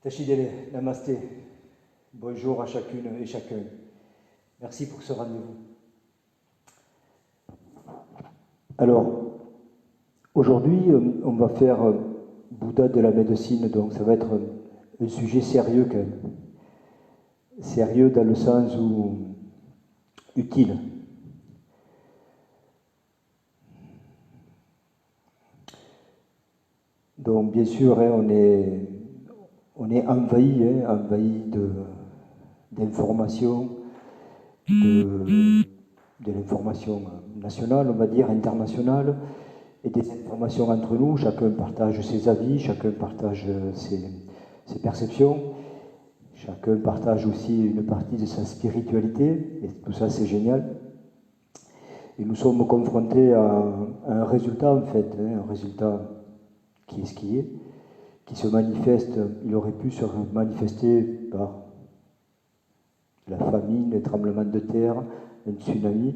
Tachidele, namasté. Bonjour à chacune et chacun. Merci pour ce rendez-vous. Alors, aujourd'hui, on va faire Bouddha de la médecine, donc ça va être un sujet sérieux quand même. Sérieux dans le sens où utile. Donc bien sûr, hein, on est envahi, d'informations, de l'information nationale, on va dire, internationale, et des informations entre nous. Chacun partage ses avis, chacun partage ses perceptions, chacun partage aussi une partie de sa spiritualité, et tout ça c'est génial. Et nous sommes confrontés à un résultat en fait, hein, un résultat qui est ce qui est, qui se manifeste, il aurait pu se manifester par la famine, les tremblements de terre, un tsunami,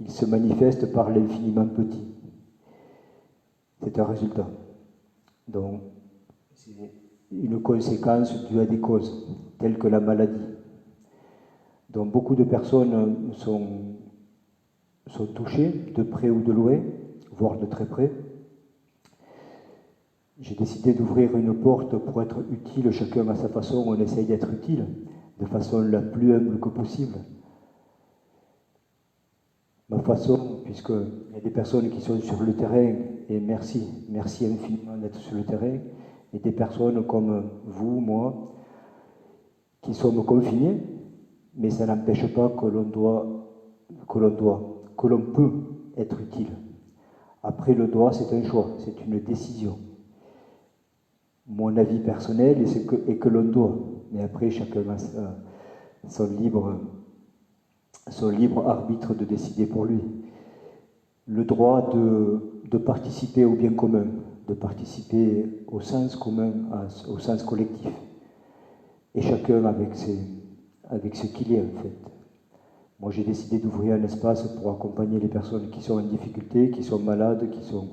il se manifeste par l'infiniment petit. C'est un résultat. Donc, c'est une conséquence due à des causes, telles que la maladie. Donc, beaucoup de personnes sont touchées, de près ou de loin, voire de très près. J'ai décidé d'ouvrir une porte pour être utile, chacun à sa façon, on essaye d'être utile, de façon la plus humble que possible. Ma façon, puisqu'il y a des personnes qui sont sur le terrain, et merci infiniment d'être sur le terrain, et des personnes comme vous, moi, qui sommes confinés, mais ça n'empêche pas que l'on peut être utile. Après, le droit, c'est un choix, c'est une décision. Mon avis personnel est que l'on doit, mais après, chacun a son libre arbitre de décider pour lui. Le droit de participer au bien commun, de participer au sens commun, au sens collectif. Et chacun avec ce qu'il est en fait. Moi j'ai décidé d'ouvrir un espace pour accompagner les personnes qui sont en difficulté, qui sont malades, qui ont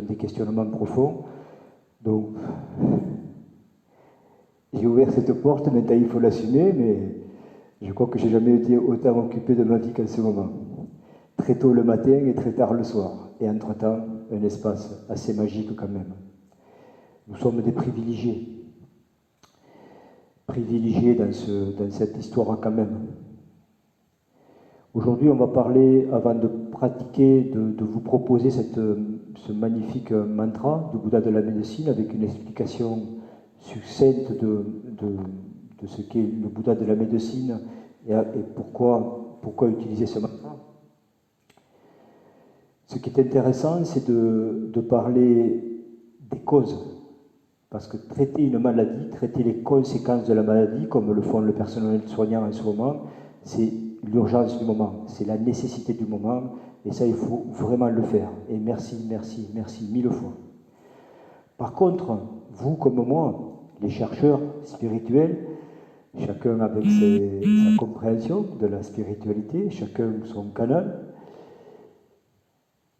des questionnements profonds. Donc j'ai ouvert cette porte, maintenant il faut l'assumer, mais je crois que j'ai jamais été autant occupé de ma vie qu'en ce moment. Très tôt le matin et très tard le soir. Et entre-temps, un espace assez magique quand même. Nous sommes des privilégiés. Privilégiés dans cette histoire quand même. Aujourd'hui, on va parler, avant de pratiquer, de vous proposer ce magnifique mantra du Bouddha de la médecine avec une explication succincte de ce qu'est le Bouddha de la médecine et pourquoi utiliser ce mantra. Ce qui est intéressant, c'est de parler des causes. Parce que traiter une maladie, traiter les conséquences de la maladie, comme le font le personnel soignant en ce moment, c'est l'urgence du moment, c'est la nécessité du moment, et ça, il faut vraiment le faire. Et merci 1000 fois. Par contre, vous comme moi, les chercheurs spirituels, chacun avec sa compréhension de la spiritualité, chacun son canal,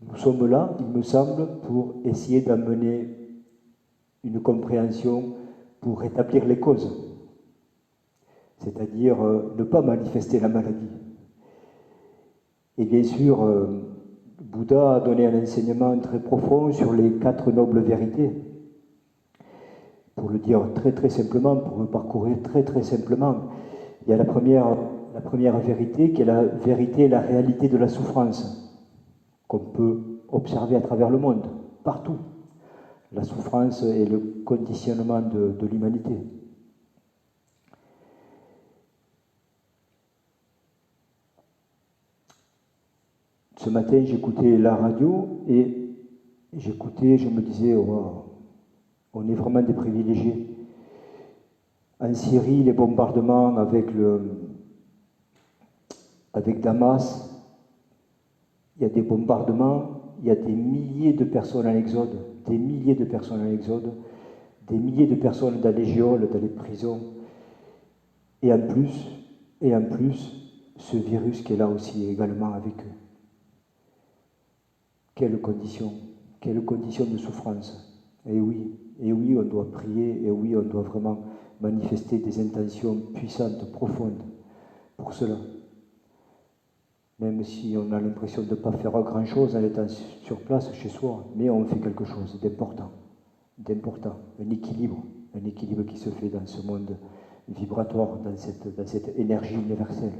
nous sommes là, il me semble, pour essayer d'amener une compréhension pour rétablir les causes, c'est-à-dire ne pas manifester la maladie. Et bien sûr, Bouddha a donné un enseignement très profond sur les 4 nobles vérités. Pour le dire très très simplement, pour le parcourir très très simplement, il y a la première vérité qui est la vérité et la réalité de la souffrance, qu'on peut observer à travers le monde, partout. La souffrance est le conditionnement de l'humanité. Ce matin, j'écoutais la radio et je me disais, wow, on est vraiment des privilégiés. En Syrie, les bombardements avec Damas, il y a des bombardements, il y a des milliers de personnes en exode, des milliers de personnes dans les geôles, dans les prisons. Et en plus, ce virus qui est là aussi également avec eux. Quelles conditions de souffrance. Et oui, on doit prier, et oui, on doit vraiment manifester des intentions puissantes, profondes pour cela. Même si on a l'impression de ne pas faire grand-chose en étant sur place chez soi, mais on fait quelque chose d'important, un équilibre qui se fait dans ce monde vibratoire, dans cette énergie universelle.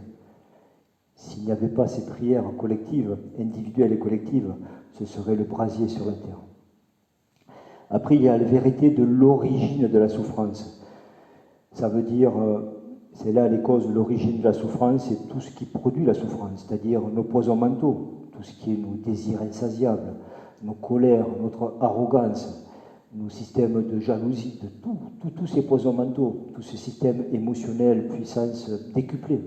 S'il n'y avait pas ces prières collectives, individuelles et collectives, ce serait le brasier sur la terre. Après, il y a la vérité de l'origine de la souffrance. Ça veut dire, c'est là les causes, l'origine de la souffrance, c'est tout ce qui produit la souffrance, c'est-à-dire nos poisons mentaux, tout ce qui est nos désirs insatiables, nos colères, notre arrogance, nos systèmes de jalousie, de tous ces poisons mentaux, tous ces systèmes émotionnels, puissance décuplée.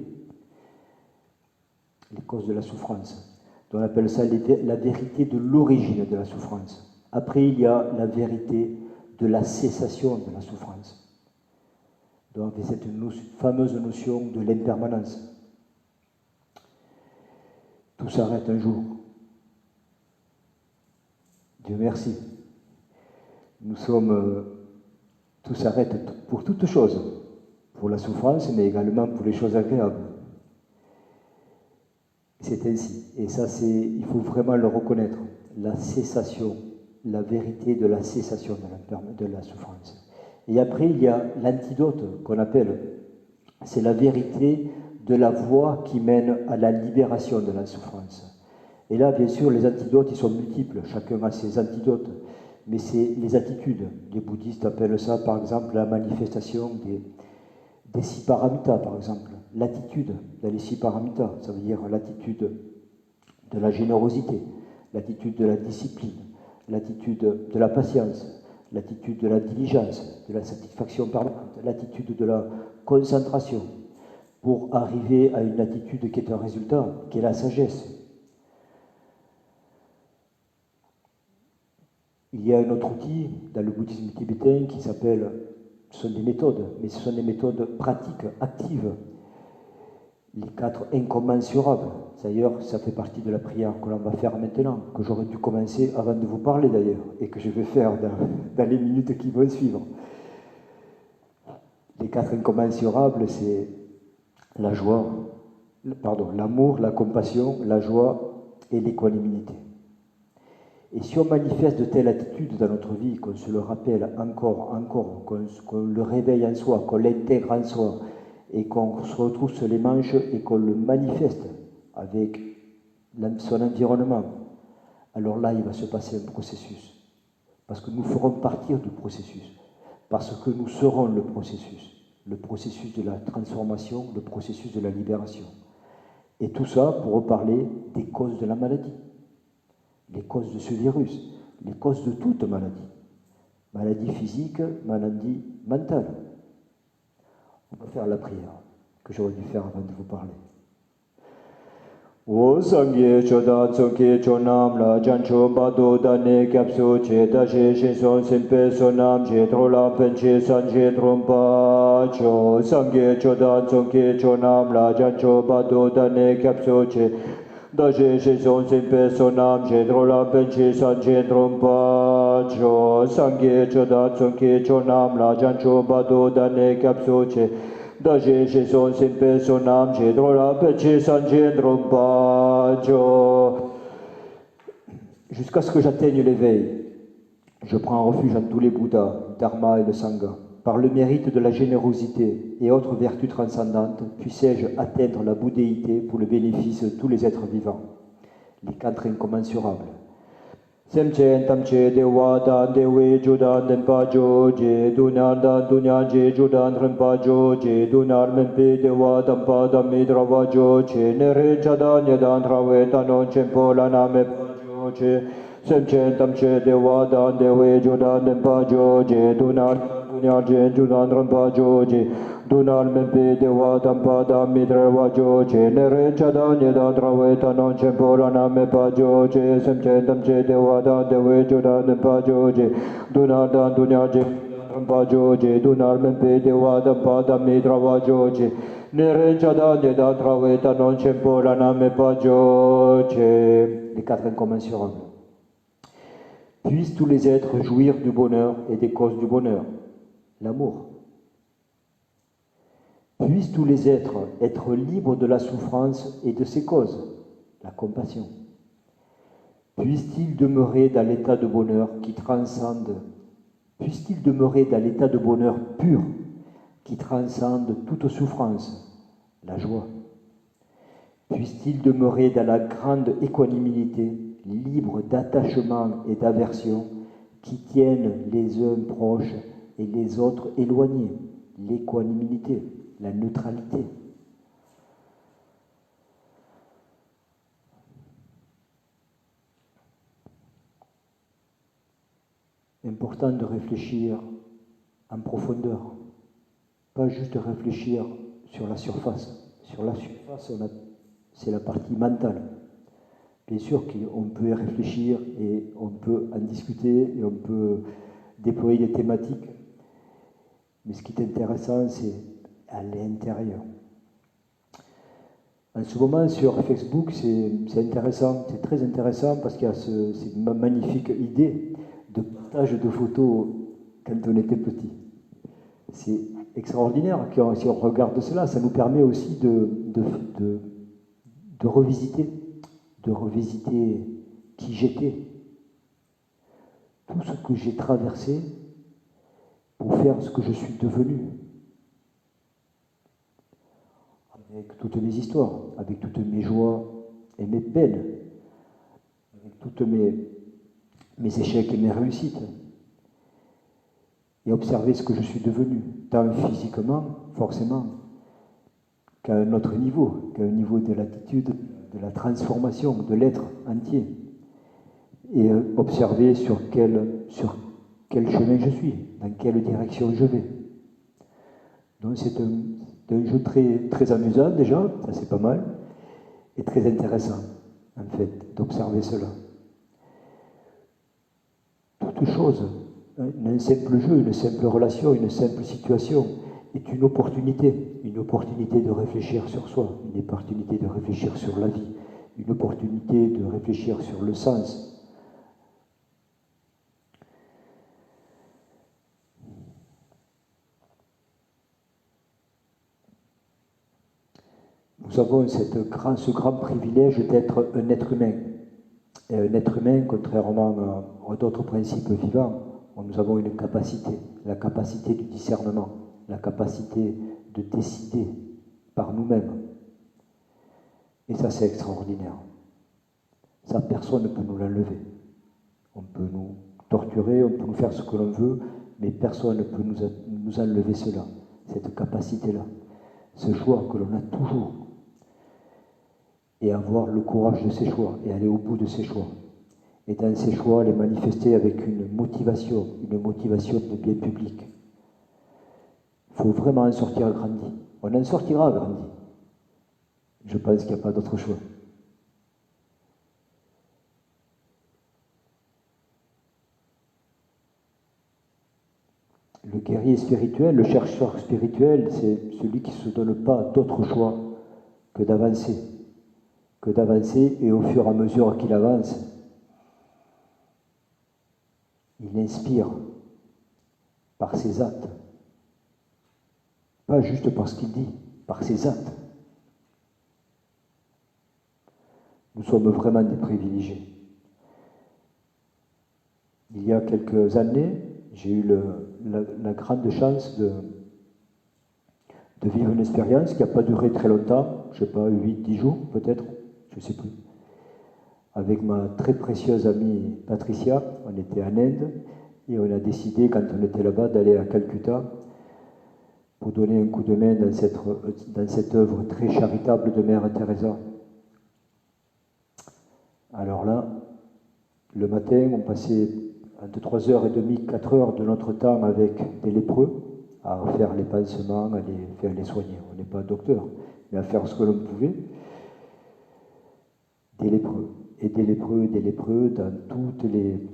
Les causes de la souffrance. On appelle ça la vérité de l'origine de la souffrance. Après, il y a la vérité de la cessation de la souffrance. Donc, cette fameuse notion de l'impermanence. Tout s'arrête un jour. Dieu merci. Tout s'arrête pour toutes choses, pour la souffrance, mais également pour les choses agréables. C'est ainsi. Et ça, il faut vraiment le reconnaître. La cessation, la vérité de la cessation de la souffrance. Et après, il y a l'antidote qu'on appelle, c'est la vérité de la voie qui mène à la libération de la souffrance. Et là, bien sûr, les antidotes, ils sont multiples, chacun a ses antidotes, mais c'est les attitudes. Les bouddhistes appellent ça, par exemple, la manifestation des six paramitas, par exemple. L'attitude dans les six paramitas, ça veut dire l'attitude de la générosité, l'attitude de la discipline, l'attitude de la patience, l'attitude de la diligence, de la satisfaction permanente, l'attitude de la concentration, pour arriver à une attitude qui est un résultat, qui est la sagesse. Il y a un autre outil dans le bouddhisme tibétain qui s'appelle, ce sont des méthodes, mais ce sont des méthodes pratiques, actives. Les 4 incommensurables. D'ailleurs, ça fait partie de la prière que l'on va faire maintenant, que j'aurais dû commencer avant de vous parler d'ailleurs, et que je vais faire dans les minutes qui vont suivre. Les 4 incommensurables, c'est la joie, l'amour, la compassion, la joie et l'équanimité. Et si on manifeste de telles attitudes dans notre vie, qu'on se le rappelle encore, qu'on le réveille en soi, qu'on l'intègre en soi, et qu'on se retrousse les manches et qu'on le manifeste avec son environnement, alors là, il va se passer un processus. Parce que nous ferons partir du processus. Parce que nous serons le processus de la transformation, le processus de la libération. Et tout ça pour reparler des causes de la maladie, les causes de ce virus, les causes de toute maladie. Maladie physique, maladie mentale. On va faire la prière que j'aurais dû faire avant de vous parler. O Sangye Choda Tsonke Chonam La Jancho Bado Dane Kapso Che Daje Shinson Simpe Sonam Je Trolam Penche Sanje Trompa Cho Sangye Choda Tsonke Chonam La Jancho Bado Dane Kapso Che Daje Shinson Simpe Sonam Je Trolam Penche Sanje Trompa Cho Sangye Choda Tsonke Chonam La Jancho Bado Dane Kapso Che Daje Shinson Simpe Sonam Je Trolam Penche Sanje Trompa Cho. Jusqu'à ce que j'atteigne l'éveil, je prends refuge en tous les Bouddhas, Dharma et le Sangha. Par le mérite de la générosité et autres vertus transcendantes, puissé-je atteindre la bouddhéité pour le bénéfice de tous les êtres vivants. Les 4 incommensurables. Semchen tamche dewa dan dewe judan denpa jo je dunan dan dunyan je judan renpa jo je dunar menpe dewa dampa dammi drawa jo che nere chadan yadan trawe tanon chenpo laname pa jo che Semchen tamche dewa dan dewe judan denpa jo je dunar dunyan je judan renpa jo je dunar menpe dewa dampa dammi drawa jo che nere chadan yadan trawe tanon chenpo laname pa jo che Semchen tamche dewa dan dewe judan denpa jo je dunar dan dunyan je pa joje, dunar mempe de wadam pa dami drava joje, nerencha dande da traveta non cempola name pa joje. Les quatre incommensurables. Puissent tous les êtres jouir du bonheur et des causes du bonheur, l'amour. Puissent tous les êtres être libres de la souffrance et de ses causes, la compassion. Puissent-ils demeurer dans l'état de bonheur qui transcende, puissent-ils demeurer dans l'état de bonheur pur qui transcende toute souffrance, la joie. Puissent-ils demeurer dans la grande équanimité, libres d'attachement et d'aversion, qui tiennent les uns proches et les autres éloignés, l'équanimité, la neutralité. Important de réfléchir en profondeur, pas juste réfléchir sur la surface. Sur la surface, c'est la partie mentale. Bien sûr qu'on peut y réfléchir et on peut en discuter et on peut déployer des thématiques, mais ce qui est intéressant, c'est à l'intérieur. En ce moment, sur Facebook, c'est intéressant, c'est très intéressant parce qu'il y a cette magnifique idée de partage de photos quand on était petit. C'est extraordinaire, si on regarde cela, ça nous permet aussi de revisiter qui j'étais, tout ce que j'ai traversé pour faire ce que je suis devenu. Avec toutes mes histoires, avec toutes mes joies et mes peines, avec toutes mes échecs et mes réussites. Et observer ce que je suis devenu, tant physiquement, forcément, qu'à un autre niveau, qu'à un niveau de l'attitude, de la transformation, de l'être entier. Et observer sur quel chemin je suis, dans quelle direction je vais. Donc c'est un jeu très, très amusant déjà, ça c'est pas mal, et très intéressant, en fait, d'observer cela. Toute chose, un simple jeu, une simple relation, une simple situation, est une opportunité de réfléchir sur soi, une opportunité de réfléchir sur la vie, une opportunité de réfléchir sur le sens. Nous avons ce grand privilège d'être un être humain. Et un être humain, contrairement à d'autres principes vivants, nous avons une capacité, la capacité du discernement, la capacité de décider par nous-mêmes. Et ça, c'est extraordinaire. Ça, personne ne peut nous l'enlever. On peut nous torturer, on peut nous faire ce que l'on veut, mais personne ne peut nous enlever cela, cette capacité-là, ce choix que l'on a toujours. Et avoir le courage de ses choix, et aller au bout de ses choix. Et dans ces choix, les manifester avec une motivation de bien public. Il faut vraiment en sortir grandi. On en sortira grandi. Je pense qu'il n'y a pas d'autre choix. Le guerrier spirituel, le chercheur spirituel, c'est celui qui ne se donne pas d'autre choix que d'avancer. Et au fur et à mesure qu'il avance, il inspire par ses actes. Pas juste par ce qu'il dit, par ses actes. Nous sommes vraiment des privilégiés. Il y a quelques années, j'ai eu la grande chance de vivre une expérience qui n'a pas duré très longtemps, je ne sais pas, 8-10 jours peut-être, je ne sais plus. Avec ma très précieuse amie Patricia, on était en Inde et on a décidé, quand on était là-bas, d'aller à Calcutta pour donner un coup de main dans cette œuvre très charitable de Mère Teresa. Alors là, le matin, on passait entre 3h30, 4h de notre temps avec des lépreux, à faire les pansements, à faire les soigner. On n'est pas docteur, mais à faire ce que l'on pouvait. Des lépreux, dans toutes les...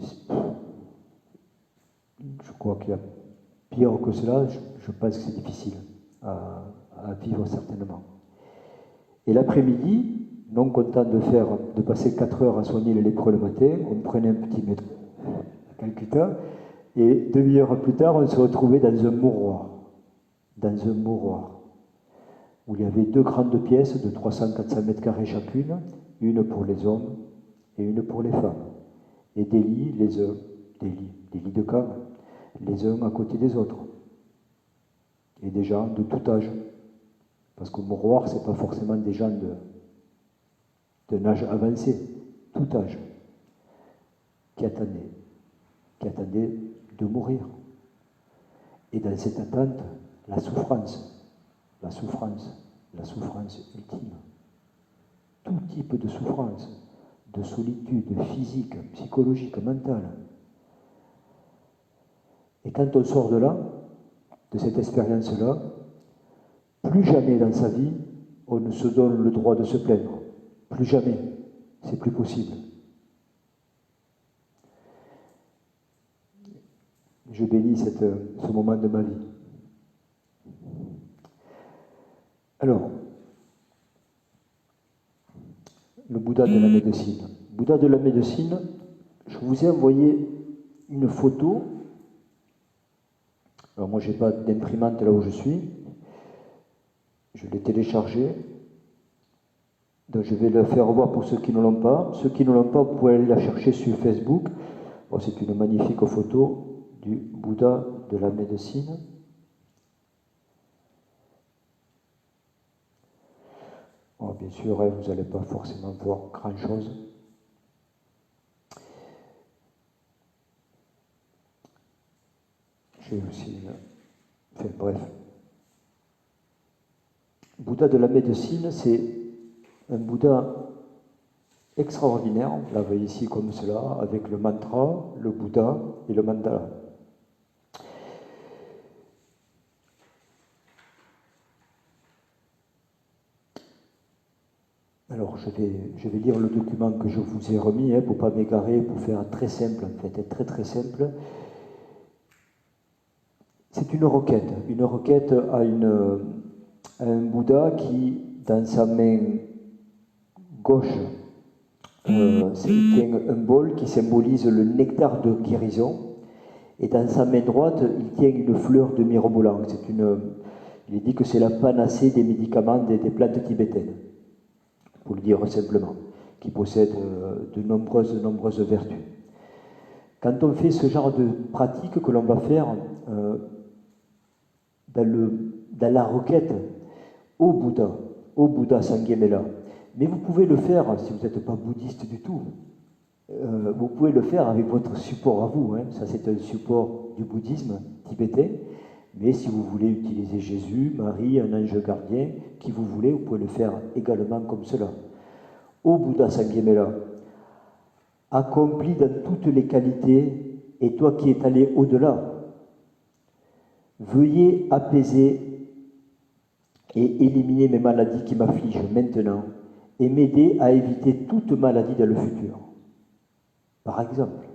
Je crois qu'il y a Pire que cela, je pense que c'est difficile à vivre certainement. Et l'après-midi, non content de passer 4 heures à soigner les lépreux le matin, on prenait un petit métro à Calcutta, et demi-heure plus tard, on se retrouvait dans un mouroir. Dans un mouroir. Où il y avait 2 grandes pièces de 300-400 mètres carrés chacune, une pour les hommes et une pour les femmes. Et des lits, des lits de camp, les uns à côté des autres. Et des gens de tout âge. Parce qu'au mouroir, ce n'est pas forcément des gens d'un âge avancé, tout âge, qui attendaient de mourir. Et dans cette attente, la souffrance ultime. Tout type de souffrance, de solitude physique, psychologique, mentale. Et quand on sort de là, de cette expérience-là, plus jamais dans sa vie, on ne se donne le droit de se plaindre. Plus jamais. C'est plus possible. Je bénis ce moment de ma vie. Alors, le Bouddha de la médecine. Bouddha de la médecine, je vous ai envoyé une photo. Alors moi, je n'ai pas d'imprimante là où je suis. Je l'ai téléchargé. Donc je vais la faire voir pour ceux qui ne l'ont pas. Ceux qui ne l'ont pas, vous pouvez aller la chercher sur Facebook. Bon, c'est une magnifique photo du Bouddha de la médecine. Bon, bien sûr, vous n'allez pas forcément voir grand-chose. J'ai aussi... Enfin, bref. Bouddha de la médecine, c'est un Bouddha extraordinaire. Vous la voyez ici comme cela, avec le mantra, le Bouddha et le mandala. Alors, je vais lire le document que je vous ai remis, pour ne pas m'égarer, pour faire très simple, en fait, très très simple. C'est une requête à un Bouddha qui, dans sa main gauche, tient un bol qui symbolise le nectar de guérison, et dans sa main droite, il tient une fleur de mirobolant. Il est dit que c'est la panacée des médicaments des plantes tibétaines, pour le dire simplement, qui possède de nombreuses vertus. Quand on fait ce genre de pratique que l'on va faire dans la requête au Bouddha Sanghemela, mais vous pouvez le faire, si vous n'êtes pas bouddhiste du tout, vous pouvez le faire avec votre support à vous. Ça, c'est un support du bouddhisme tibétain. Mais si vous voulez utiliser Jésus, Marie, un ange gardien, qui vous voulez, vous pouvez le faire également comme cela. Ô Bouddha Sanghemela, accompli dans toutes les qualités, et toi qui es allé au-delà, veuillez apaiser et éliminer mes maladies qui m'affligent maintenant, et m'aider à éviter toute maladie dans le futur. Par exemple,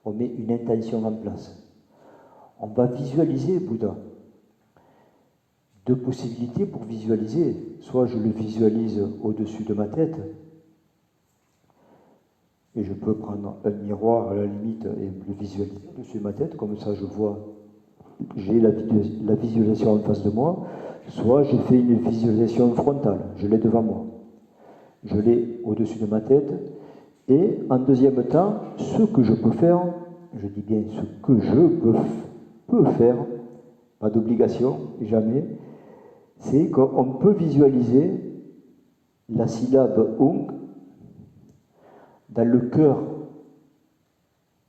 on met une intention en place. On va visualiser Bouddha. 2 possibilités pour visualiser. Soit je le visualise au-dessus de ma tête, et je peux prendre un miroir à la limite et le visualiser au-dessus de ma tête, comme ça je vois, j'ai la visualisation en face de moi. Soit je fais une visualisation frontale, je l'ai devant moi. Je l'ai au-dessus de ma tête, et en deuxième temps, ce que je peux faire, je dis bien ce que je peux faire, pas d'obligation, jamais, c'est qu'on peut visualiser la syllabe Ong dans le cœur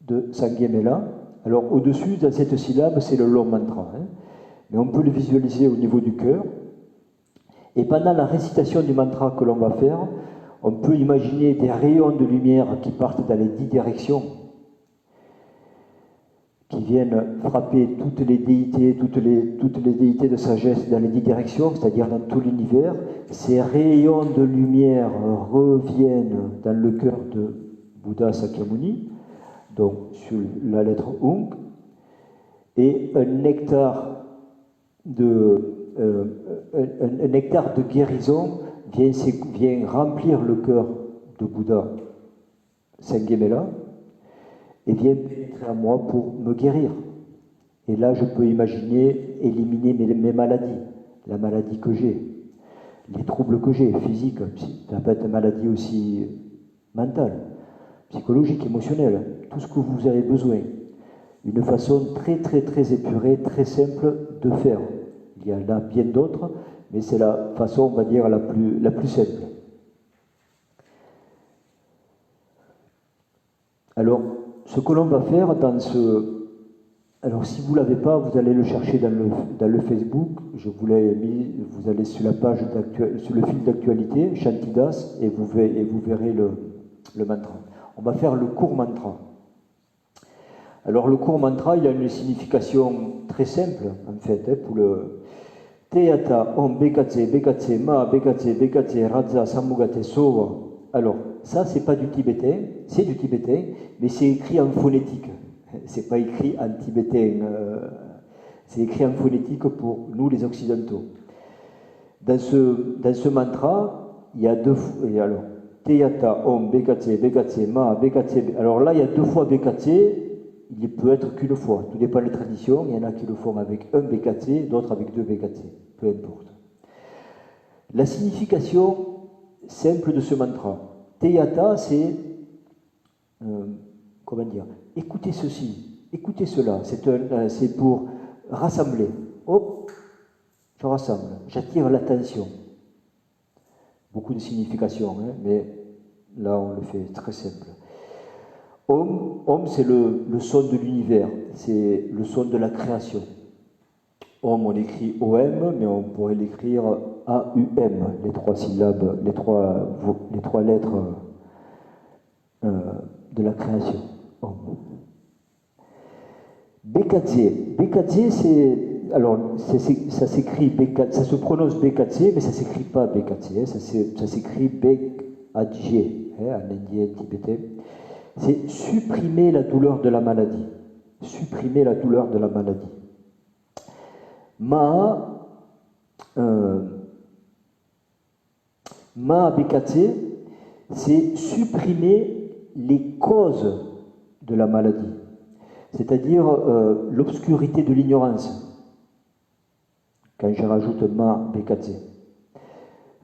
de Sanghemela. Alors au-dessus, dans cette syllabe, c'est le long mantra, mais on peut le visualiser au niveau du cœur. Et pendant la récitation du mantra que l'on va faire, on peut imaginer des rayons de lumière qui partent dans les 10 directions, qui viennent frapper toutes les déités de sagesse dans les 10 directions, c'est-à-dire dans tout l'univers. Ces rayons de lumière reviennent dans le cœur de Bouddha Sakyamuni, donc sur la lettre Ung, Et un nectar un nectar de guérison vient remplir le cœur de Bouddha Sengemela et vient pénétrer en moi pour me guérir. Et là, je peux imaginer éliminer mes maladies, la maladie que j'ai, les troubles que j'ai, physiques, ça peut être une maladie aussi mentale, psychologique, émotionnelle, tout ce que vous avez besoin. Une façon très très très épurée, très simple de faire. Il y en a bien d'autres, mais c'est la façon, on va dire, la plus simple. Alors, ce que l'on va faire dans ce... Alors, si vous ne l'avez pas, vous allez le chercher dans le Facebook. Je vous l'ai mis, vous allez sur la page, sur le fil d'actualité, Shantidas, et vous verrez le mantra. On va faire le court mantra. Alors, le court mantra, il a une signification très simple, en fait, pour le... Teyata, Om, Bekatse, Bekatse, Ma, Bekatse, Bekatse, Raza, Samugate, Sova. Alors, ça, c'est pas du tibétain, c'est du tibétain, mais c'est écrit en phonétique. C'est pas écrit en tibétain, c'est écrit en phonétique pour nous, les occidentaux. Dans ce mantra, il y a deux fois, alors, Teyata, Om, Bekatse, Bekatse, Ma, Bekatse. Alors là, il y a deux fois Bekatse. Il ne peut être qu'une fois. Tout dépend des traditions. Il y en a qui le font avec un Bekatse, d'autres avec deux Bekatse. Peu importe. La signification simple de ce mantra. Teyata, c'est... comment dire? Écoutez ceci, écoutez cela. C'est pour rassembler. Hop, je rassemble. J'attire l'attention. Beaucoup de significations, hein, mais là, on le fait très simple. Om, c'est le son de l'univers, c'est le son de la création. Om, on écrit OM, mais on pourrait l'écrire AUM, les trois syllabes, les trois lettres de la création. Om. Bekatse. Bekatse, ça s'écrit Bekatse, ça se prononce Bekatse, mais ça ne s'écrit pas Bekatse, hein, ça s'écrit Bekadje, hein, en indien tibétain. C'est supprimer la douleur de la maladie. Supprimer la douleur de la maladie. Ma Bekatse, c'est supprimer les causes de la maladie, c'est-à-dire l'obscurité de l'ignorance. Quand je rajoute Ma Bekatse.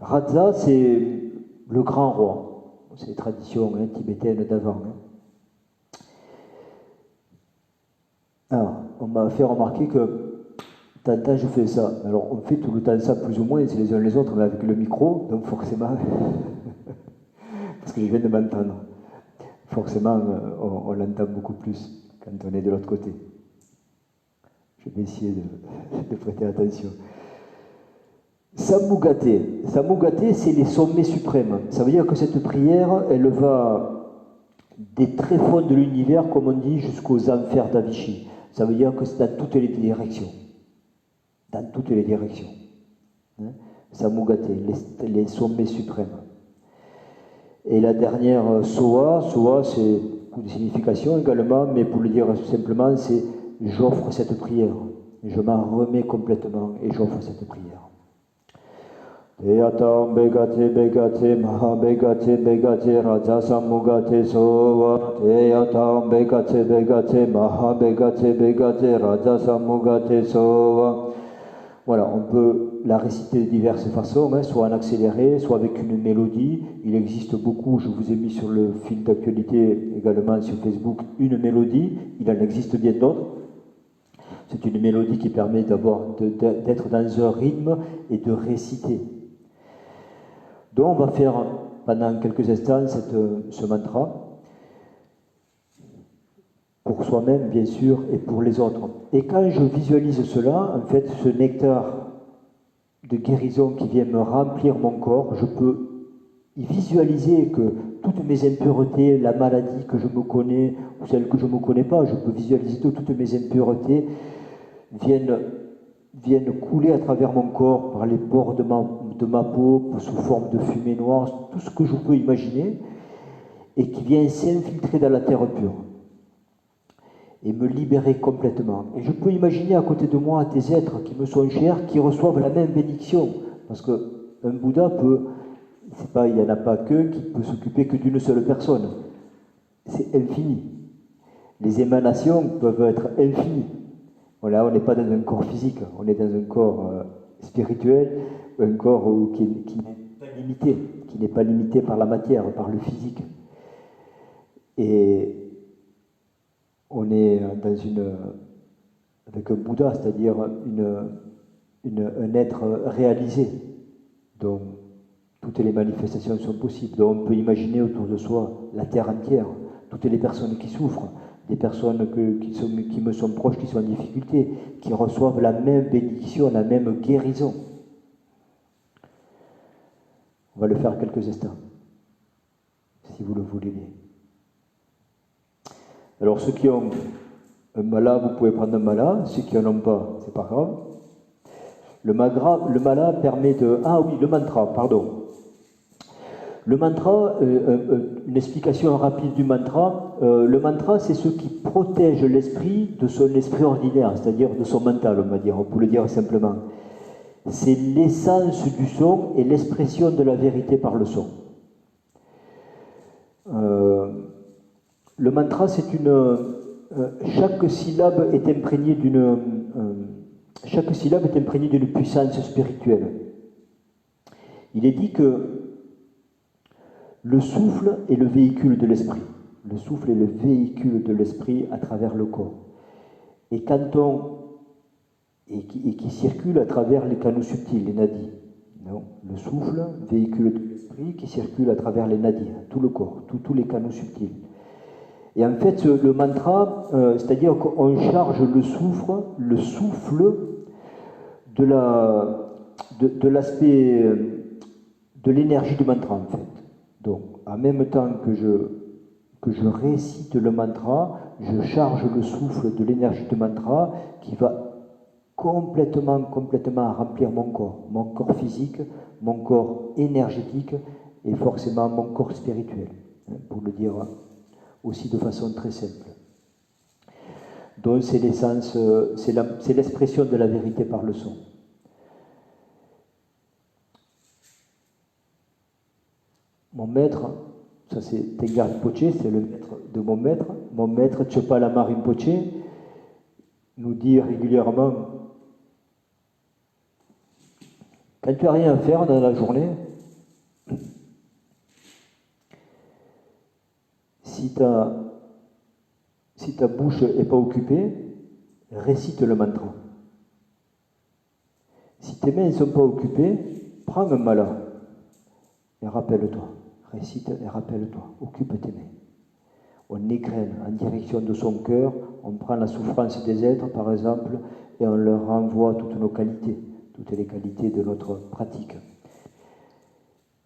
Raza, c'est le grand roi. C'est les traditions tibétaines d'avant. Alors, on m'a fait remarquer que tant je fais ça. Alors, on fait tout le temps ça plus ou moins, c'est les uns les autres, mais avec le micro, donc forcément, parce que je viens de m'entendre, forcément, on l'entend beaucoup plus quand on est de l'autre côté. Je vais essayer de prêter attention. Samugate. Samugate, c'est les sommets suprêmes. Ça veut dire que cette prière, elle va des tréfonds de l'univers, comme on dit, jusqu'aux enfers d'Avicii. Ça veut dire que c'est dans toutes les directions. Dans toutes les directions. Hein? Samugate, les sommets suprêmes. Et la dernière, Soa, c'est beaucoup de signification également, mais pour le dire simplement, c'est j'offre cette prière. Je m'en remets complètement et j'offre cette prière. Teyata Bekatse Bekatse Maha Bekatse Bekatse Raja Samugate Sova. Teyata Bekatse Bekatse Maha Bekatse Bekatse Raja Samugate Sova. Voilà, on peut la réciter de diverses façons, hein, soit en accéléré, soit avec une mélodie. Il existe beaucoup, je vous ai mis sur le fil d'actualité également sur Facebook, une mélodie. Il en existe bien d'autres. C'est une mélodie qui permet d'être dans un rythme et de réciter. Donc on va faire pendant quelques instants ce mantra, pour soi-même bien sûr et pour les autres. Et quand je visualise cela, en fait ce nectar de guérison qui vient me remplir mon corps, je peux y visualiser que toutes mes impuretés, la maladie que je me connais ou celle que je ne me connais pas, je peux visualiser que toutes mes impuretés viennent couler à travers mon corps, par les pores de ma peau, sous forme de fumée noire, tout ce que je peux imaginer, et qui vient s'infiltrer dans la terre pure. et me libérer complètement. Et je peux imaginer à côté de moi des êtres qui me sont chers, qui reçoivent la même bénédiction. Parce qu'un Bouddha peut, c'est pas, il n'y en a pas qu'un qui peut s'occuper que d'une seule personne. C'est infini. Les émanations peuvent être infinies. Là, on n'est pas dans un corps physique, on est dans un corps spirituel, un corps qui n'est pas limité par la matière, par le physique. Et on est avec un Bouddha, c'est-à-dire un être réalisé, dont toutes les manifestations sont possibles, dont on peut imaginer autour de soi la terre entière, toutes les personnes qui souffrent, des personnes qui me sont proches, qui sont en difficulté, qui reçoivent la même bénédiction, la même guérison. On va le faire quelques instants, si vous le voulez bien. Alors ceux qui ont un mala, vous pouvez prendre un mala, ceux qui n'en ont pas, c'est pas grave. Le mala permet de... Ah oui, le mantra, pardon. Le mantra, une explication rapide du mantra. Le mantra, c'est ce qui protège l'esprit de son esprit ordinaire, c'est-à-dire de son mental, on va dire, on peut le dire simplement. C'est l'essence du son et l'expression de la vérité par le son. Le mantra, c'est chaque syllabe est imprégnée d'une puissance spirituelle. Il est dit que le souffle est le véhicule de l'esprit. Le souffle est le véhicule de l'esprit à travers le corps. Et qui circule à travers les canaux subtils, les nadis. Non, le souffle, véhicule de l'esprit, qui circule à travers les nadis, tout le corps, tous les canaux subtils. Et en fait, le mantra, c'est-à-dire qu'on charge le souffle de l'aspect, de l'énergie du mantra, en fait. Donc, en même temps que je récite le mantra, je charge le souffle de l'énergie du mantra qui va complètement remplir mon corps physique, mon corps énergétique et forcément mon corps spirituel, pour le dire aussi de façon très simple. Donc c'est l'essence, c'est l'expression de la vérité par le son. Mon maître, ça c'est Tengar Rinpoche, c'est le maître de mon maître. Mon maître Chopa Lama Rinpoche nous dit régulièrement, quand tu n'as rien à faire dans la journée, si ta bouche n'est pas occupée, récite le mantra. Si tes mains ne sont pas occupées, prends un mala et rappelle-toi. Récite et rappelle-toi. Occupe tes mains. On égrène en direction de son cœur, on prend la souffrance des êtres, par exemple, et on leur renvoie toutes nos qualités, toutes les qualités de notre pratique.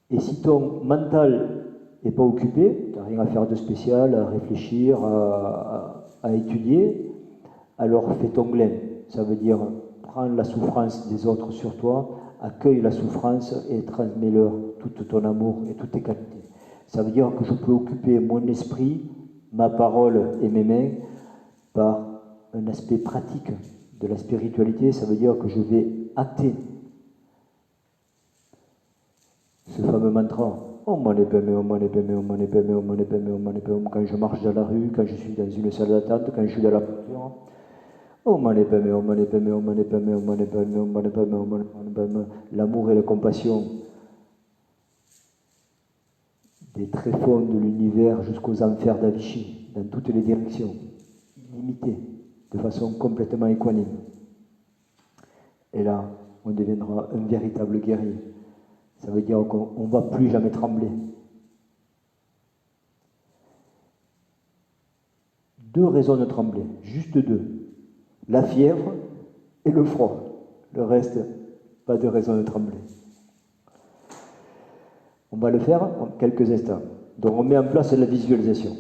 Et si ton mental n'est pas occupé, tu n'as rien à faire de spécial, à réfléchir, à étudier, alors fais ton glen. Ça veut dire, prends la souffrance des autres sur toi, accueille la souffrance et transmets-leur tout ton amour et toutes tes qualités. Ça veut dire que je peux occuper mon esprit, ma parole et mes mains par un aspect pratique de la spiritualité. Ça veut dire que je vais acter ce fameux mantra. Quand je marche dans la rue, quand je suis dans une salle d'attente, quand je suis dans la voiture. L'amour et la compassion des tréfonds de l'univers jusqu'aux enfers d'Avicii, dans toutes les directions, illimitées, de façon complètement équanime. Et là, on deviendra un véritable guerrier. Ça veut dire qu'on ne va plus jamais trembler. 2 raisons de trembler, juste 2. La fièvre et le froid. Le reste, pas de raison de trembler. On va le faire en quelques instants. Donc on met en place la visualisation.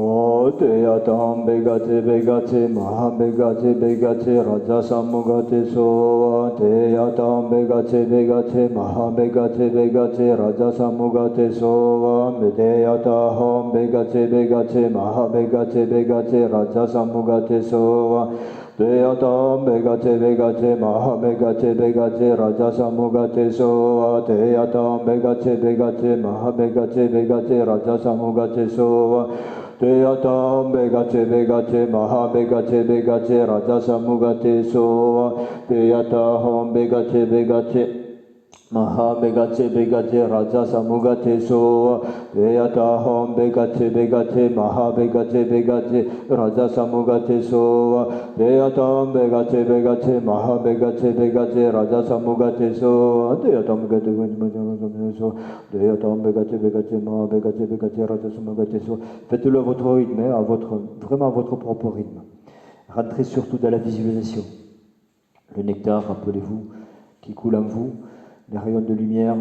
O te atam begate maha begate raja samugate so te atam begate maha begate raja samugate so me te ataham begate maha begate raja samugate so te atam begate maha begate raja samugate so te atam begate maha begate raja samugate so te atam begate maha begate raja samugate so te ataham begate maha begate raja samugate so te ataham begate maha begate raja samugate so te atam begate maha begate raja samugate so te atam begate so te atam begate maha begate raja samugate so. Faites-le à votre rythme, vraiment à votre propre rythme. Rentrez surtout dans la visualisation. Le nectar, rappelez-vous, qui coule en vous, les rayons de lumière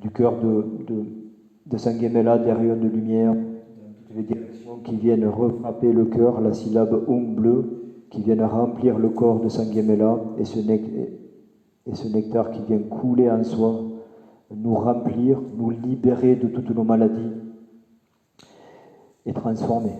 du cœur de Sangemela, des rayons de lumière dans toutes les directions qui viennent refrapper le cœur, la syllabe Om bleu, qui viennent remplir le corps de Sangemela, et ce nectar qui vient couler en soi, nous remplir, nous libérer de toutes nos maladies et transformer.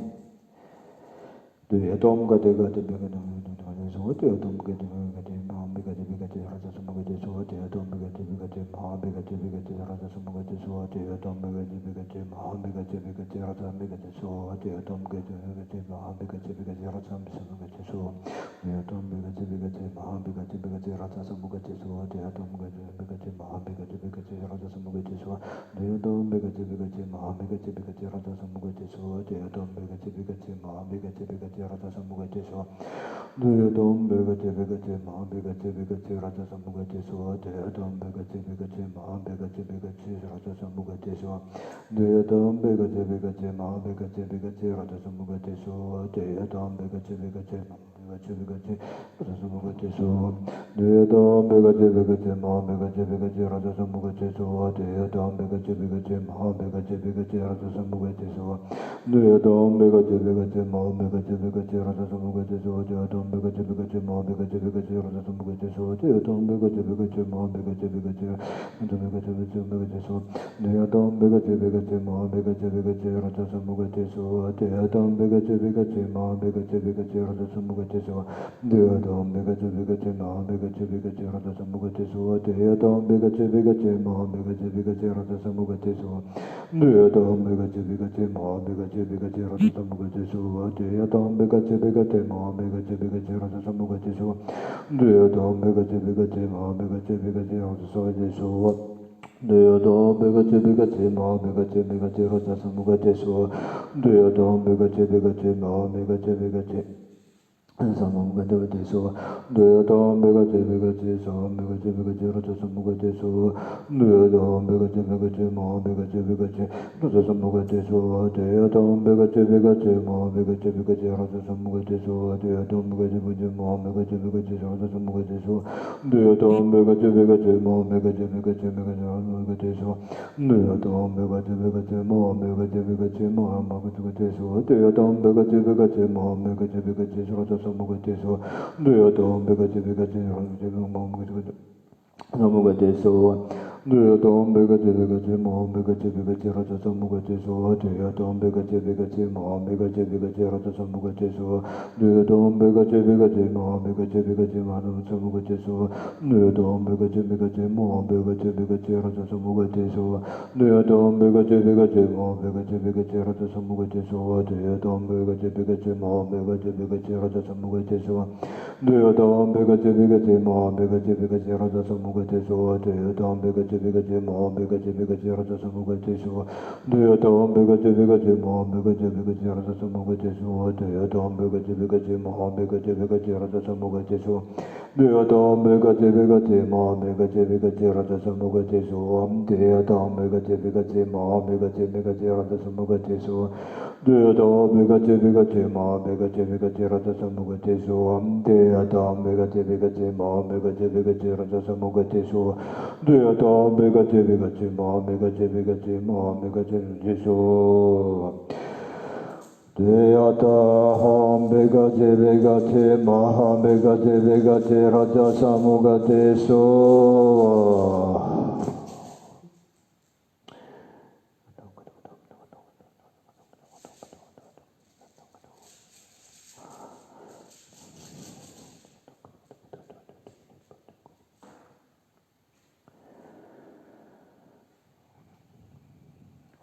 Deyataham begate maham begate raja samugate so.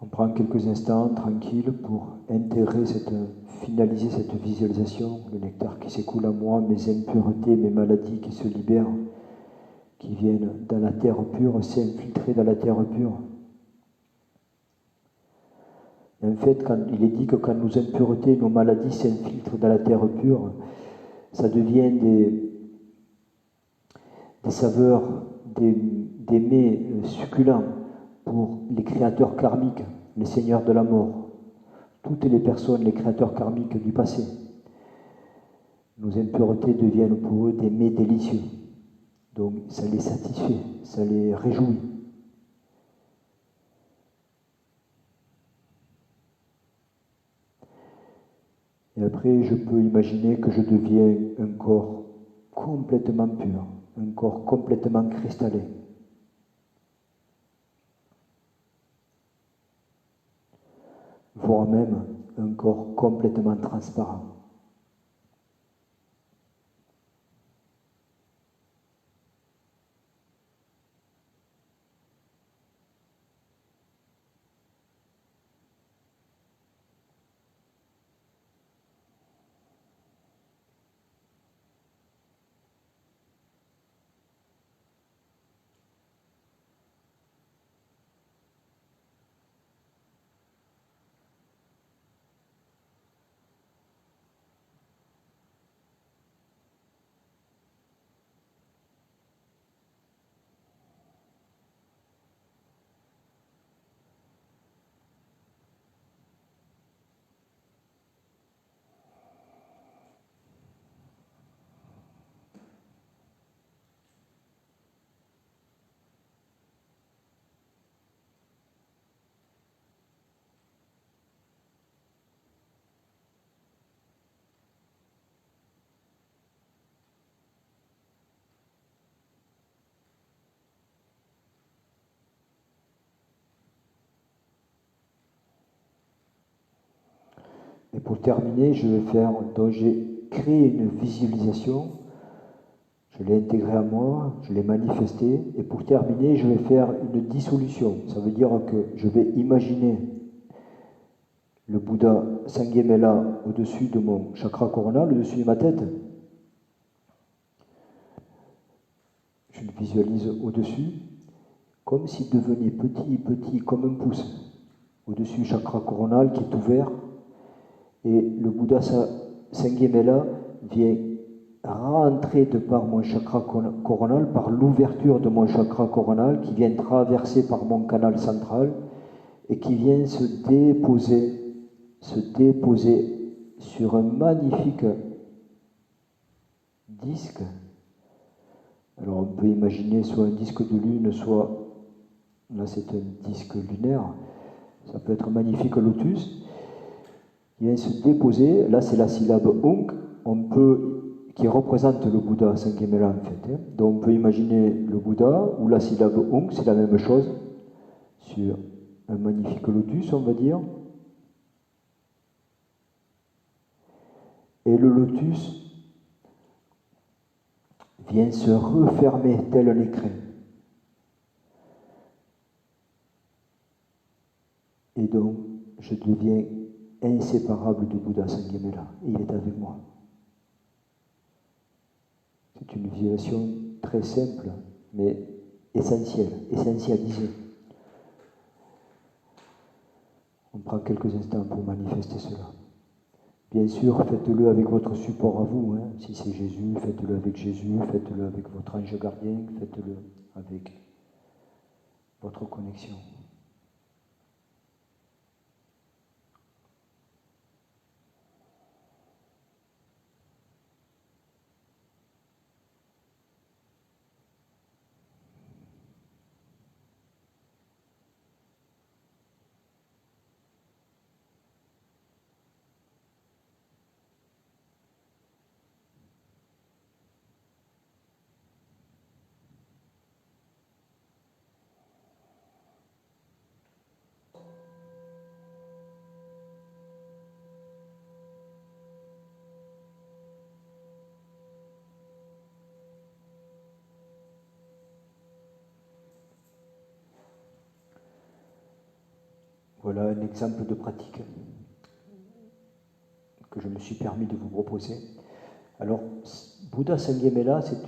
On prend quelques instants tranquilles pour finaliser cette visualisation, le nectar qui s'écoule à moi, mes impuretés, mes maladies qui se libèrent, qui viennent dans la terre pure, s'infiltrer dans la terre pure. Et en fait, il est dit que quand nos impuretés, nos maladies s'infiltrent dans la terre pure, ça devient des saveurs, des mets succulents pour les créateurs karmiques, les seigneurs de la mort, toutes les personnes, les créateurs karmiques du passé. Nos impuretés deviennent pour eux des mets délicieux. Donc ça les satisfait, ça les réjouit. Et après, je peux imaginer que je deviens un corps complètement pur, un corps complètement cristallin. Voire même un corps complètement transparent. Et pour terminer, donc j'ai créé une visualisation, je l'ai intégrée à moi, je l'ai manifestée, et pour terminer, je vais faire une dissolution. Ça veut dire que je vais imaginer le Bouddha Sanghemela au-dessus de mon chakra coronal, au-dessus de ma tête. Je le visualise au-dessus, comme s'il devenait petit, comme un pouce, au-dessus du chakra coronal qui est ouvert. Et le Bouddha Sanghemela vient rentrer de par mon chakra coronal, par l'ouverture de mon chakra coronal, qui vient traverser par mon canal central et qui vient se déposer sur un magnifique disque. Alors on peut imaginer soit un disque de lune, soit, là c'est un disque lunaire, ça peut être un magnifique lotus. Il vient se déposer, là c'est la syllabe Unk, qui représente le Bouddha Sanghemela en fait. Donc on peut imaginer le Bouddha ou la syllabe Unk, c'est la même chose, sur un magnifique lotus on va dire. Et le lotus vient se refermer tel un écrin. Et donc je deviens inséparable du Bouddha Sanghemela. Il est avec moi. C'est une visualisation très simple, mais essentialisée. On prend quelques instants pour manifester cela. Bien sûr, faites-le avec votre support à vous. Hein. Si c'est Jésus, faites-le avec Jésus, faites-le avec votre ange gardien, faites-le avec votre connexion. Voilà un exemple de pratique que je me suis permis de vous proposer. Alors, Buddha Sanghemela, c'est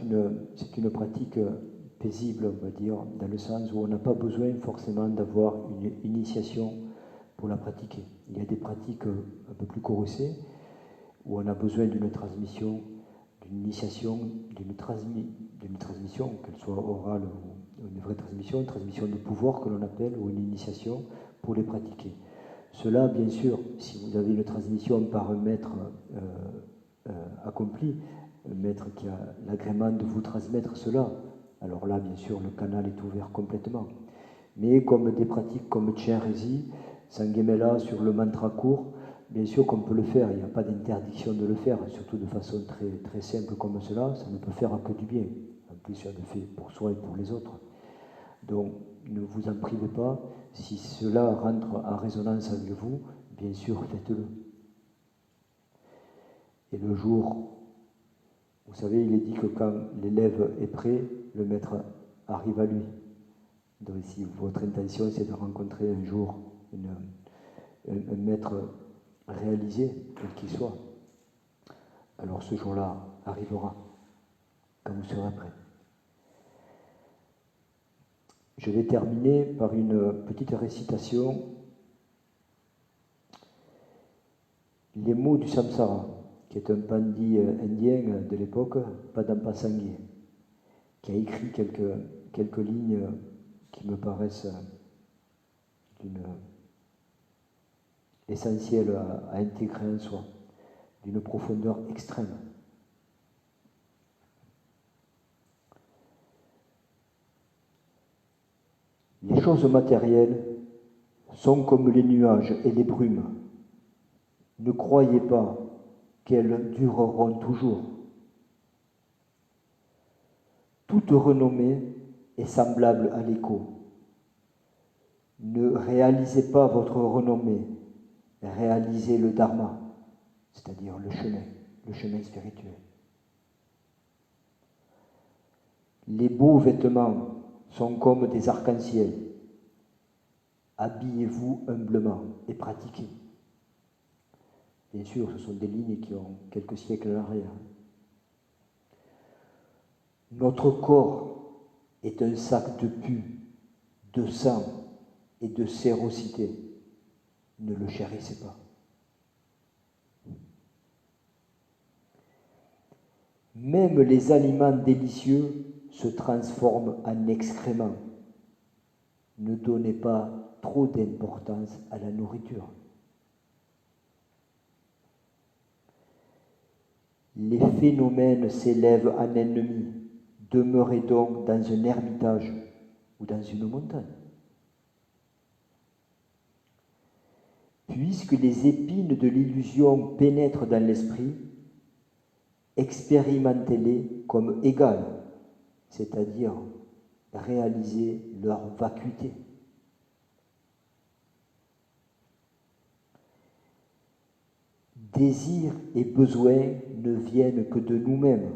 une pratique paisible, on va dire, dans le sens où on n'a pas besoin forcément d'avoir une initiation pour la pratiquer. Il y a des pratiques un peu plus corsées, où on a besoin d'une transmission, d'une initiation, d'une transmission, qu'elle soit orale ou une vraie transmission, une transmission de pouvoir que l'on appelle, ou une initiation pour les pratiquer. Cela, bien sûr, si vous avez une transmission par un maître accompli, un maître qui a l'agrément de vous transmettre cela, alors là, bien sûr, le canal est ouvert complètement. Mais comme des pratiques comme Chenrezig, Sanghemela sur le mantra court, bien sûr qu'on peut le faire, il n'y a pas d'interdiction de le faire, surtout de façon très, très simple comme cela, ça ne peut faire que du bien. En plus, ça le fait pour soi et pour les autres. Donc, ne vous en privez pas. Si cela rentre en résonance avec vous, bien sûr, faites-le. Et le jour, vous savez, il est dit que quand l'élève est prêt, le maître arrive à lui. Donc, si votre intention, c'est de rencontrer un jour un maître réalisé, quel qu'il soit, alors ce jour-là arrivera, quand vous serez prêt. Je vais terminer par une petite récitation. Les mots du samsara, qui est un pandit indien de l'époque, Padampa Sangye, qui a écrit quelques lignes qui me paraissent essentielles à intégrer en soi, d'une profondeur extrême. Les choses matérielles sont comme les nuages et les brumes. Ne croyez pas qu'elles dureront toujours. Toute renommée est semblable à l'écho. Ne réalisez pas votre renommée, réalisez le dharma, c'est-à-dire le chemin spirituel. Les beaux vêtements sont comme des arcs-en-ciel. Habillez-vous humblement et pratiquez. Bien sûr, ce sont des lignes qui ont quelques siècles en arrière. Notre corps est un sac de pus, de sang et de sérosité. Ne le chérissez pas. Même les aliments délicieux se transforment en excréments. Ne donnez pas trop d'importance à la nourriture. Les phénomènes s'élèvent en ennemis. Demeurez donc dans un ermitage ou dans une montagne. Puisque les épines de l'illusion pénètrent dans l'esprit, expérimentez-les comme égales, c'est-à-dire réalisez leur vacuité. Désir et besoin ne viennent que de nous-mêmes.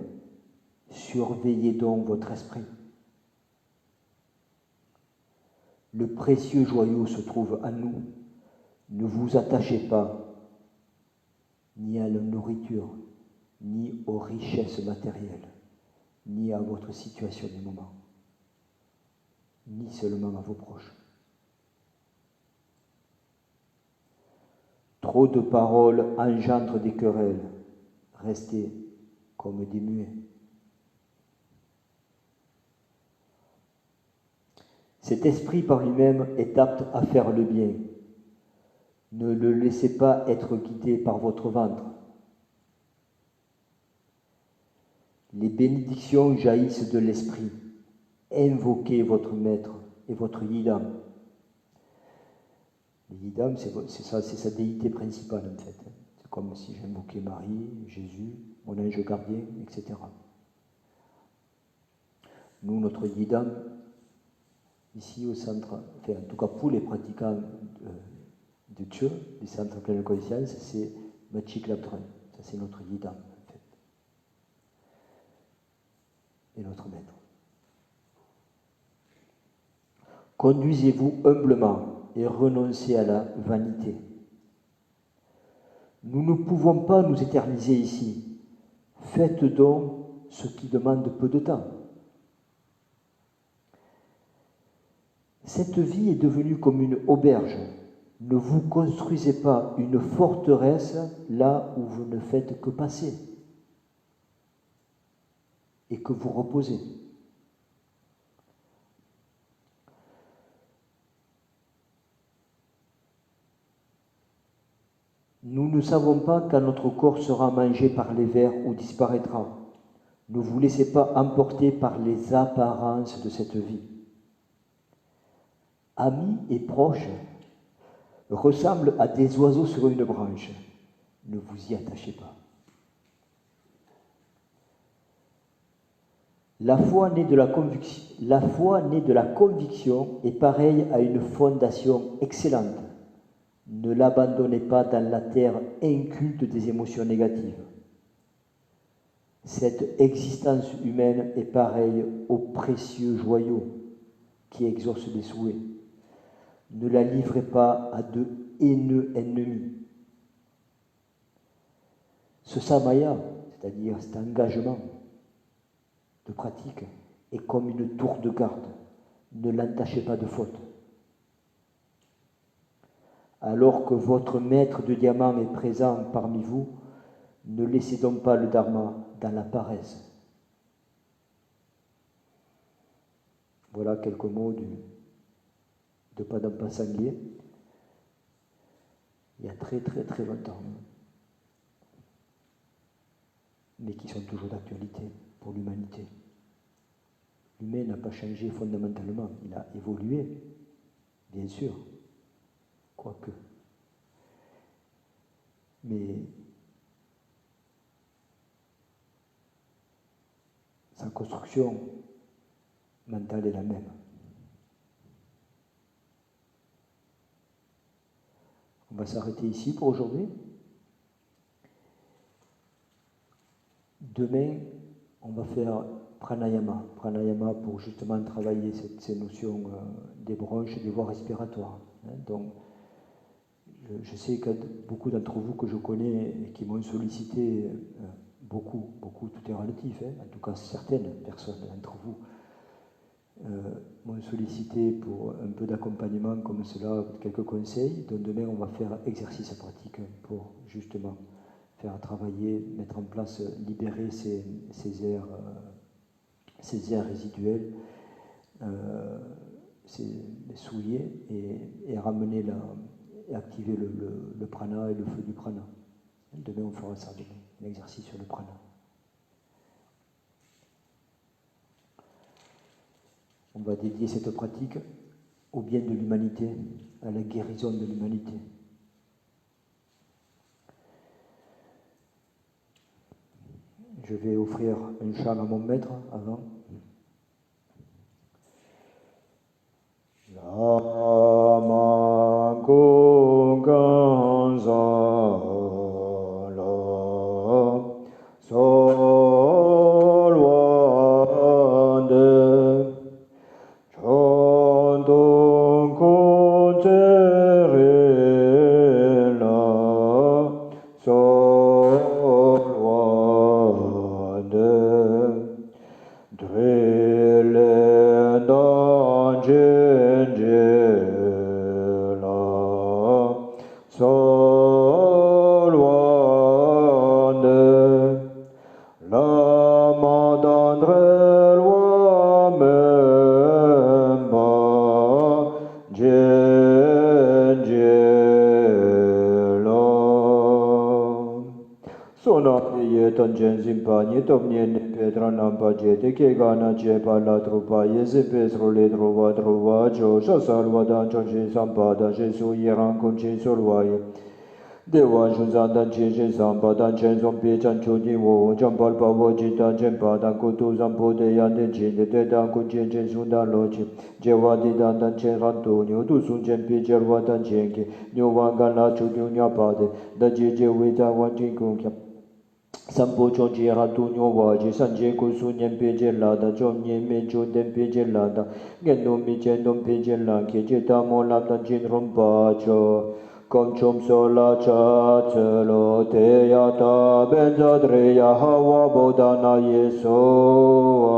Surveillez donc votre esprit. Le précieux joyau se trouve en nous. Ne vous attachez pas ni à la nourriture, ni aux richesses matérielles, ni à votre situation du moment, ni seulement à vos proches. Trop de paroles engendrent des querelles. Restez comme des muets. Cet esprit par lui-même est apte à faire le bien. Ne le laissez pas être guidé par votre ventre. Les bénédictions jaillissent de l'esprit. Invoquez votre maître et votre yidam. Le yidam, c'est sa déité principale en fait. C'est comme si j'invoquais Marie, Jésus, mon ange gardien, etc. Nous, notre yidam, ici au centre, enfin en tout cas pour les pratiquants de Dieu, du centre plein de conscience, c'est Machik Laptron. Ça c'est notre yidam en fait. Et notre maître. Conduisez-vous humblement, et renoncez à la vanité. Nous ne pouvons pas nous éterniser ici. Faites donc ce qui demande peu de temps. Cette vie est devenue comme une auberge. Ne vous construisez pas une forteresse là où vous ne faites que passer et que vous reposez. Nous ne savons pas quand notre corps sera mangé par les vers ou disparaîtra. Ne vous laissez pas emporter par les apparences de cette vie. Amis et proches ressemblent à des oiseaux sur une branche. Ne vous y attachez pas. La foi née de la conviction est pareille à une fondation excellente. Ne l'abandonnez pas dans la terre inculte des émotions négatives. Cette existence humaine est pareille au précieux joyau qui exauce les souhaits. Ne la livrez pas à de haineux ennemis. Ce samaya, c'est-à-dire cet engagement de pratique, est comme une tour de garde. Ne l'entachez pas de faute. Alors que votre maître de diamant est présent parmi vous, ne laissez donc pas le dharma dans la paresse. Voilà quelques mots de Padampa Sangye, il y a très très très longtemps, mais qui sont toujours d'actualité pour l'humanité. L'humain n'a pas changé fondamentalement, il a évolué, bien sûr, quoique. Mais sa construction mentale est la même. On va s'arrêter ici pour aujourd'hui. Demain, on va faire pranayama. Pranayama pour justement travailler ces notions des bronches et des voies respiratoires. Donc, je sais que beaucoup d'entre vous que je connais et qui m'ont sollicité, beaucoup, tout est relatif, en tout cas certaines personnes d'entre vous, m'ont sollicité pour un peu d'accompagnement comme cela, quelques conseils. Donc demain, on va faire exercice pratique pour justement faire travailler, mettre en place, libérer ces airs résiduels, les souiller et ramener et activer le prana et le feu du prana. Demain, on fera ça, un exercice sur le prana. On va dédier cette pratique au bien de l'humanité, à la guérison de l'humanité. Je vais offrir un chant à mon maître avant. Lama Gunganza Petra Nampa Jete Kegana Jepa La Trupa Yese Petro Le Trova Trova Josha Salva Dancho Shin Sampada Jesu Yeran Kunchin Solwaye Dewa Shunzan Dan Chin Shin Sampa Dan Chen Som Pe Chan Chudi Wo Champal Pa Wo Jitan Chempa Dan Kutu Sampo De Yan Den Chin De Te Dan Kunchin Chen Sundan Lochi Jewa Di Dan Dan Chen Rantu Nyo Tu Sun Chen Pi Jerwa Dan Chen Ki Nyo Wangan La Chu Nyo Nya Pa De Da Je Je Wei Dan Wan Chin Kung Kyam Sampo Choji Ratunyo Waji Sanje Kusunyen Pejelada Chomye Mecho Den Pejelada Gendom Michendom Pejela Kejeta Molata Jin Rompacho Conchom Sola Chatelo Teyata Benzadreya Hawa Bodana Yesoa.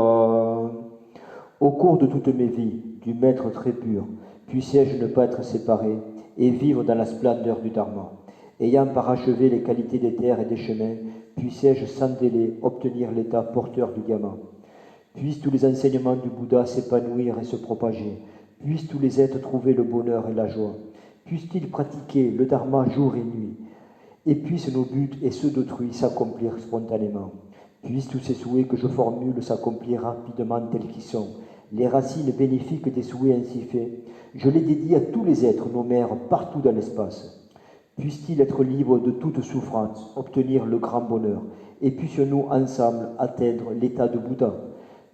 Au cours de toutes mes vies, du Maître très pur, puissais-je ne pas être séparé et vivre dans la splendeur du Dharma. Ayant parachevé les qualités des terres et des chemins, puissais-je sans délai obtenir l'état porteur du diamant. Puissent tous les enseignements du Bouddha s'épanouir et se propager. Puissent tous les êtres trouver le bonheur et la joie. Puissent-ils pratiquer le Dharma jour et nuit. Et puissent nos buts et ceux d'autrui s'accomplir spontanément. Puissent tous ces souhaits que je formule s'accomplir rapidement tels qu'ils sont. Les racines bénéfiques des souhaits ainsi faits, je les dédie à tous les êtres, nos mères, partout dans l'espace. Puissent-ils être libres de toute souffrance, obtenir le grand bonheur, et puissions-nous ensemble atteindre l'état de Bouddha.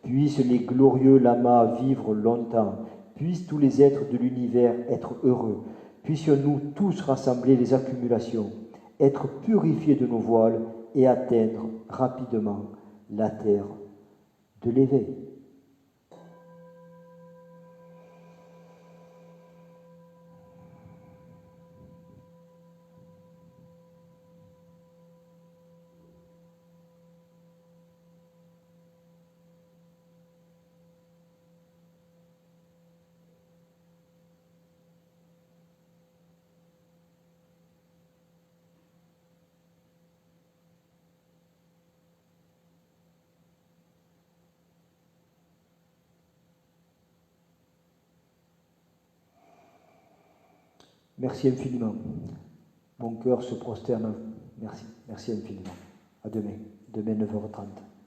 Puissent les glorieux lamas vivre longtemps, puissent tous les êtres de l'univers être heureux, puissions-nous tous rassembler les accumulations, être purifiés de nos voiles et atteindre rapidement la terre de l'éveil. Merci infiniment. Mon cœur se prosterne. Merci infiniment. À demain 9h30.